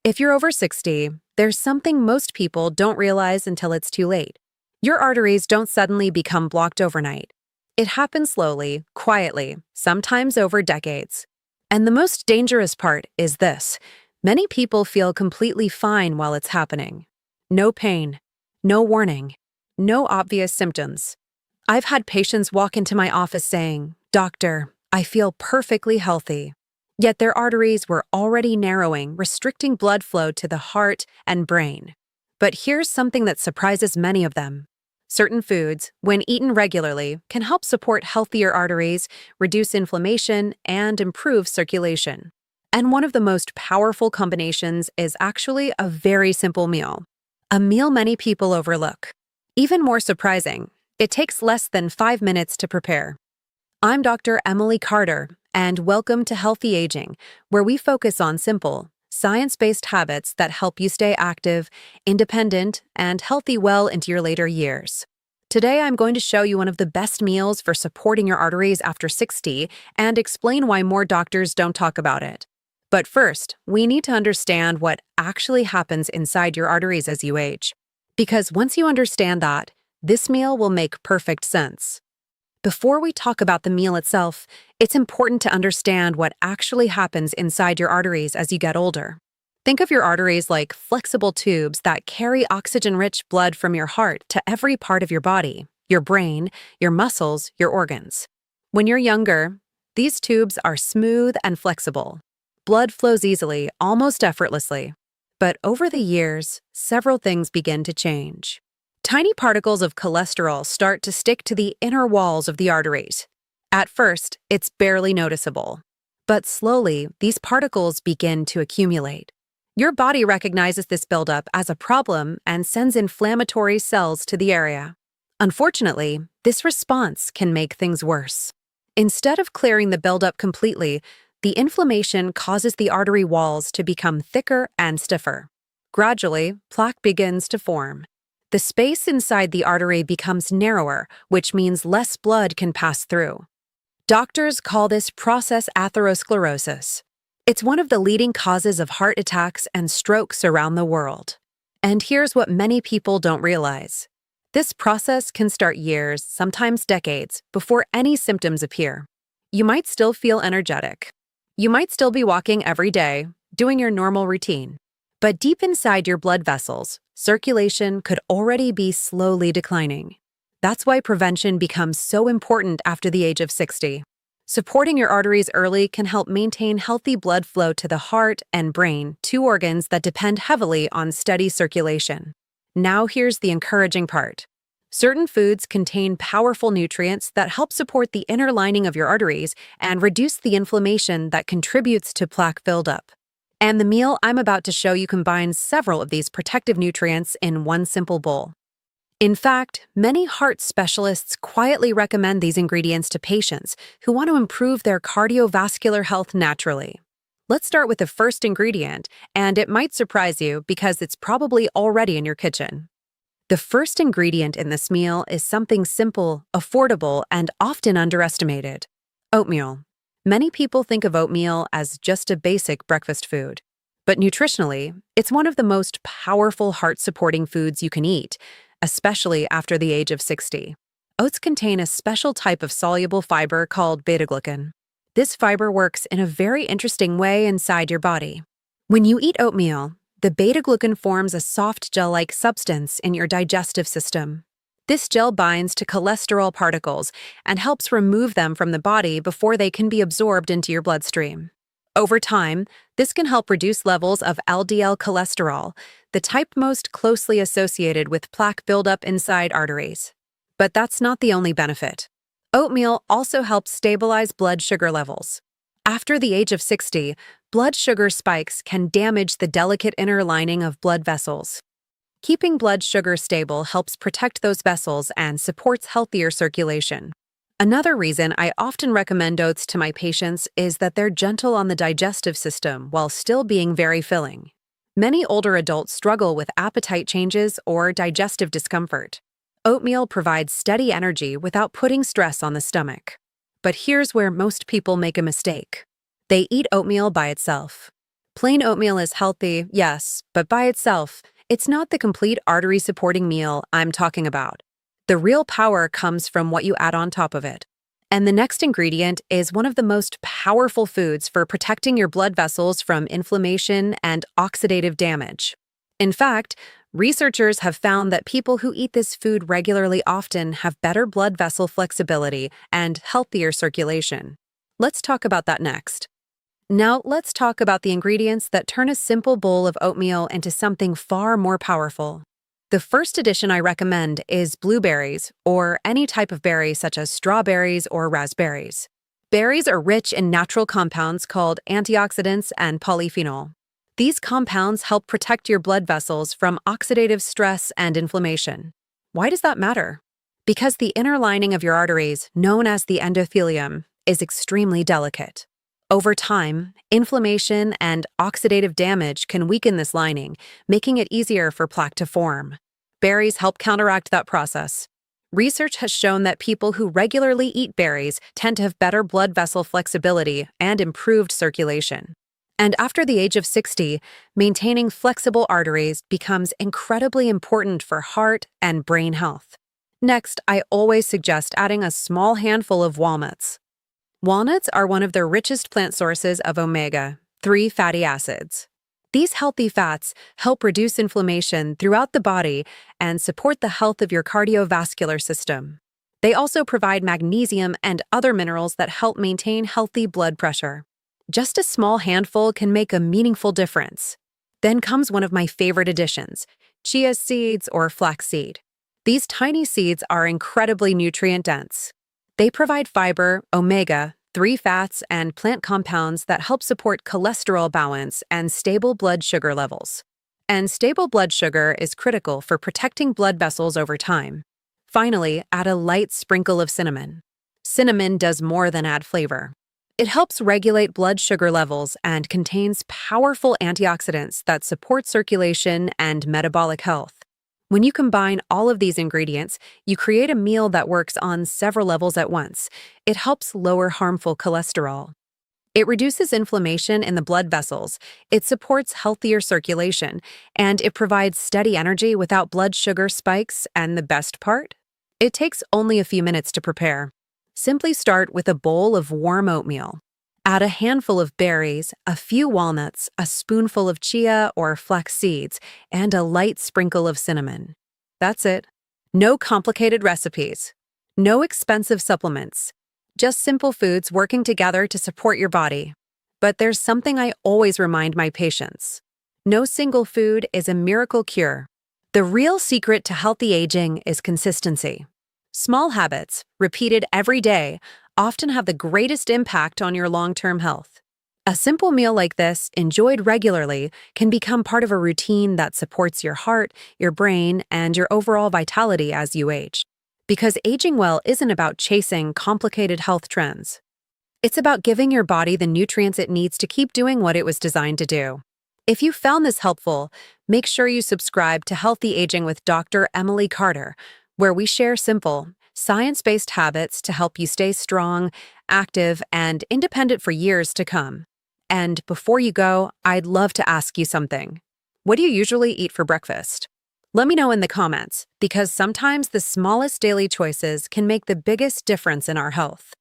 If you're over 60, there's something most people don't realize until it's too late. Your arteries don't suddenly become blocked overnight. It happens slowly, quietly, sometimes over decades. And the most dangerous part is this: many people feel completely fine while it's happening. No pain, no warning, no obvious symptoms. I've had patients walk into my office saying, "Doctor, I feel perfectly healthy." Yet their arteries were already narrowing, restricting blood flow to the heart and brain. But here's something that surprises many of them. Certain foods, when eaten regularly, can help support healthier arteries, reduce inflammation, and improve circulation. And one of the most powerful combinations is actually a very simple meal. A meal many people overlook. Even more surprising, it takes less than 5 minutes to prepare. I'm Dr. Emily Carter, and welcome to Healthy Aging, where we focus on simple, science-based habits that help you stay active, independent, and healthy well into your later years. Today, I'm going to show you one of the best meals for supporting your arteries after 60 and explain why more doctors don't talk about it. But first, we need to understand what actually happens inside your arteries as you age. Because once you understand that, this meal will make perfect sense. Before we talk about the meal itself, it's important to understand what actually happens inside your arteries as you get older. Think of your arteries like flexible tubes that carry oxygen-rich blood from your heart to every part of your body, your brain, your muscles, your organs. When you're younger, these tubes are smooth and flexible. Blood flows easily, almost effortlessly. But over the years, several things begin to change. Tiny particles of cholesterol start to stick to the inner walls of the arteries. At first, it's barely noticeable. But slowly, these particles begin to accumulate. Your body recognizes this buildup as a problem and sends inflammatory cells to the area. Unfortunately, this response can make things worse. Instead of clearing the buildup completely, the inflammation causes the artery walls to become thicker and stiffer. Gradually, plaque begins to form. The space inside the artery becomes narrower, which means less blood can pass through. Doctors call this process atherosclerosis. It's one of the leading causes of heart attacks and strokes around the world. And here's what many people don't realize. This process can start years, sometimes decades, before any symptoms appear. You might still feel energetic. You might still be walking every day, doing your normal routine. But deep inside your blood vessels, circulation could already be slowly declining. That's why prevention becomes so important after the age of 60. Supporting your arteries early can help maintain healthy blood flow to the heart and brain, two organs that depend heavily on steady circulation. Now here's the encouraging part. Certain foods contain powerful nutrients that help support the inner lining of your arteries and reduce the inflammation that contributes to plaque buildup. And the meal I'm about to show you combines several of these protective nutrients in one simple bowl. In fact, many heart specialists quietly recommend these ingredients to patients who want to improve their cardiovascular health naturally. Let's start with the first ingredient, and it might surprise you because it's probably already in your kitchen. The first ingredient in this meal is something simple, affordable, and often underestimated: oatmeal. Many people think of oatmeal as just a basic breakfast food. But nutritionally, it's one of the most powerful heart-supporting foods you can eat, especially after the age of 60. Oats contain a special type of soluble fiber called beta-glucan. This fiber works in a very interesting way inside your body. When you eat oatmeal, the beta-glucan forms a soft gel-like substance in your digestive system. This gel binds to cholesterol particles and helps remove them from the body before they can be absorbed into your bloodstream. Over time, this can help reduce levels of LDL cholesterol, the type most closely associated with plaque buildup inside arteries. But that's not the only benefit. Oatmeal also helps stabilize blood sugar levels. After the age of 60, blood sugar spikes can damage the delicate inner lining of blood vessels. Keeping blood sugar stable helps protect those vessels and supports healthier circulation. Another reason I often recommend oats to my patients is that they're gentle on the digestive system while still being very filling. Many older adults struggle with appetite changes or digestive discomfort. Oatmeal provides steady energy without putting stress on the stomach. But here's where most people make a mistake. They eat oatmeal by itself. Plain oatmeal is healthy, yes, but by itself, it's not the complete artery-supporting meal I'm talking about. The real power comes from what you add on top of it. And the next ingredient is one of the most powerful foods for protecting your blood vessels from inflammation and oxidative damage. In fact, researchers have found that people who eat this food regularly often have better blood vessel flexibility and healthier circulation. Let's talk about that next. Now, let's talk about the ingredients that turn a simple bowl of oatmeal into something far more powerful. The first addition I recommend is blueberries, or any type of berry such as strawberries or raspberries. Berries are rich in natural compounds called antioxidants and polyphenol. These compounds help protect your blood vessels from oxidative stress and inflammation. Why does that matter? Because the inner lining of your arteries, known as the endothelium, is extremely delicate. Over time, inflammation and oxidative damage can weaken this lining, making it easier for plaque to form. Berries help counteract that process. Research has shown that people who regularly eat berries tend to have better blood vessel flexibility and improved circulation. And after the age of 60, maintaining flexible arteries becomes incredibly important for heart and brain health. Next, I always suggest adding a small handful of walnuts. Walnuts are one of the richest plant sources of omega-3 fatty acids. These healthy fats help reduce inflammation throughout the body and support the health of your cardiovascular system. They also provide magnesium and other minerals that help maintain healthy blood pressure. Just a small handful can make a meaningful difference. Then comes one of my favorite additions, chia seeds or flaxseed. These tiny seeds are incredibly nutrient-dense. They provide fiber, omega-3 fats, and plant compounds that help support cholesterol balance and stable blood sugar levels. And stable blood sugar is critical for protecting blood vessels over time. Finally, add a light sprinkle of cinnamon. Cinnamon does more than add flavor. It helps regulate blood sugar levels and contains powerful antioxidants that support circulation and metabolic health. When you combine all of these ingredients, you create a meal that works on several levels at once. It helps lower harmful cholesterol. It reduces inflammation in the blood vessels, it supports healthier circulation, and it provides steady energy without blood sugar spikes, and the best part? It takes only a few minutes to prepare. Simply start with a bowl of warm oatmeal. Add a handful of berries, a few walnuts, a spoonful of chia or flax seeds, and a light sprinkle of cinnamon. That's it. No complicated recipes. No expensive supplements. Just simple foods working together to support your body. But there's something I always remind my patients. No single food is a miracle cure. The real secret to healthy aging is consistency. Small habits, repeated every day, often have the greatest impact on your long-term health. A simple meal like this, enjoyed regularly, can become part of a routine that supports your heart, your brain, and your overall vitality as you age. Because aging well isn't about chasing complicated health trends. It's about giving your body the nutrients it needs to keep doing what it was designed to do. If you found this helpful, make sure you subscribe to Healthy Aging with Dr. Emily Carter, where we share simple, science-based habits to help you stay strong, active, and independent for years to come. And before you go, I'd love to ask you something. What do you usually eat for breakfast? Let me know in the comments, because sometimes the smallest daily choices can make the biggest difference in our health.